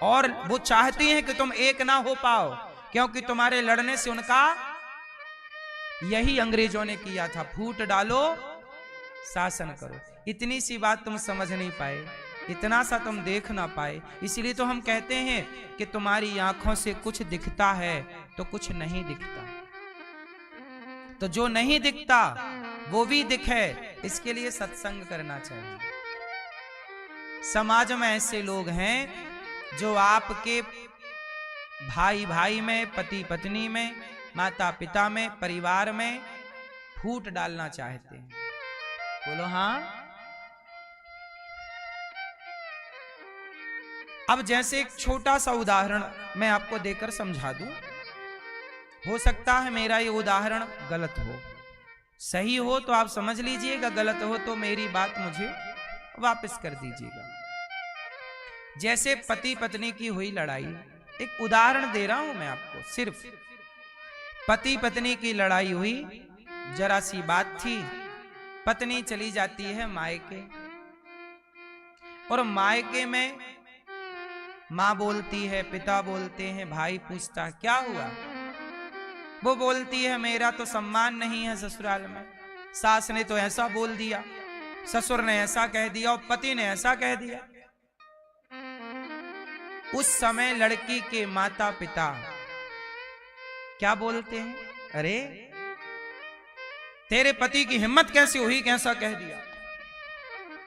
और वो चाहती हैं कि तुम एक ना हो पाओ, क्योंकि तुम्हारे लड़ने से उनका, यही अंग्रेजों ने किया था, फूट डालो शासन करो। इतनी सी बात तुम समझ नहीं पाए, इतना सा तुम देख ना पाए, इसलिए तो हम कहते हैं कि तुम्हारी आंखों से कुछ दिखता है तो कुछ नहीं दिखता। तो जो नहीं दिखता वो भी दिखे, इसके लिए सत्संग करना चाहिए। समाज में ऐसे लोग हैं जो आपके भाई भाई में, पति पत्नी में, माता पिता में, परिवार में फूट डालना चाहते हैं। बोलो हाँ। अब जैसे एक छोटा सा उदाहरण मैं आपको देकर समझा दूं, हो सकता है मेरा ये उदाहरण गलत हो, सही हो तो आप समझ लीजिएगा, गलत हो तो मेरी बात मुझे वापस कर दीजिएगा। जैसे पति पत्नी की हुई लड़ाई, एक उदाहरण दे रहा हूं मैं आपको, सिर्फ पति पत्नी की लड़ाई हुई, जरा सी बात थी, पत्नी चली जाती है मायके, और मायके में माँ बोलती है, पिता बोलते हैं, भाई पूछता क्या हुआ, वो बोलती है मेरा तो सम्मान नहीं है ससुराल में, सास ने तो ऐसा बोल दिया, ससुर ने ऐसा कह दिया और पति ने ऐसा कह दिया। उस समय लड़की के माता पिता क्या बोलते हैं, अरे तेरे पति की हिम्मत कैसे हुई कि ऐसा कह दिया,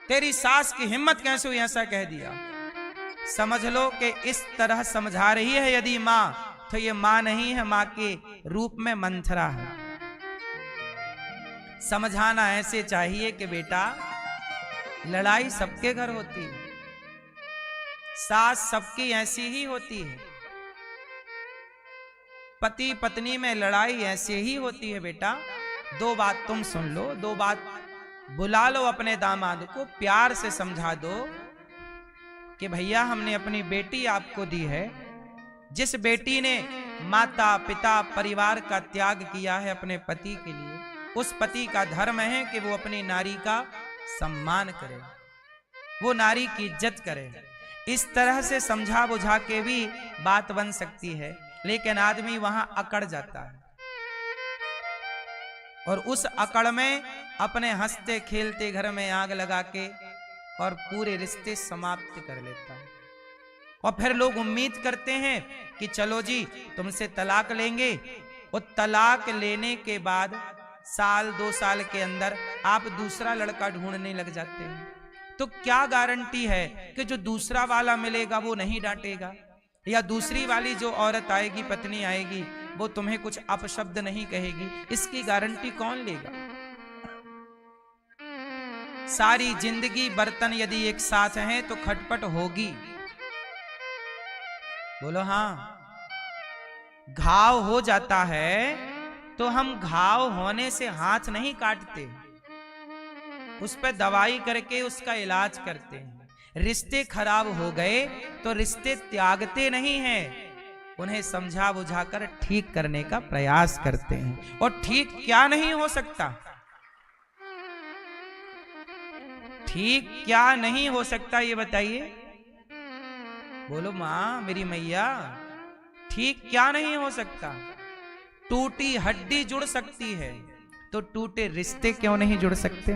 तेरी सास की हिम्मत कैसे हुई ऐसा कह दिया। समझ लो कि इस तरह समझा रही है यदि मां, तो ये मां नहीं है, मां के रूप में मंथरा है। समझाना ऐसे चाहिए कि बेटा लड़ाई सबके घर होती है, सास सबकी ऐसी ही होती है, पति पत्नी में लड़ाई ऐसे ही होती है। बेटा दो बात तुम सुन लो, दो बात बुला लो अपने दामाद को, प्यार से समझा दो कि भैया हमने अपनी बेटी आपको दी है। जिस बेटी ने माता पिता परिवार का त्याग किया है अपने पति के लिए, उस पति का धर्म है कि वो अपनी नारी का सम्मान करे, वो नारी की इज्जत करे। इस तरह से समझा बुझा के भी बात बन सकती है, लेकिन आदमी वहां अकड़ जाता है और उस अकड़ में अपने हंसते खेलते घर में आग लगा के और पूरे रिश्ते समाप्त कर लेता है। और फिर लोग उम्मीद करते हैं कि चलो जी तुमसे तलाक लेंगे, और तलाक लेने के बाद साल 2 साल के अंदर आप दूसरा लड़का ढूंढने लग जाते हैं। तो क्या गारंटी है कि जो दूसरा वाला मिलेगा वो नहीं डांटेगा, या दूसरी वाली जो औरत आएगी, पत्नी आएगी, वो तुम्हें कुछ अपशब्द नहीं कहेगी? इसकी गारंटी कौन लेगा? सारी जिंदगी बर्तन यदि एक साथ हैं तो खटपट होगी। बोलो हाँ। घाव हो जाता है तो हम घाव होने से हाथ नहीं काटते, उस पर दवाई करके उसका इलाज करते हैं। रिश्ते खराब हो गए तो रिश्ते त्यागते नहीं हैं, उन्हें समझा बुझाकर ठीक करने का प्रयास करते हैं। और ठीक क्या नहीं हो सकता, ठीक क्या नहीं हो सकता ये बताइए? बोलो मां मेरी मैया, ठीक क्या नहीं हो सकता? टूटी हड्डी जुड़ सकती है, तो टूटे रिश्ते क्यों नहीं जुड़ सकते?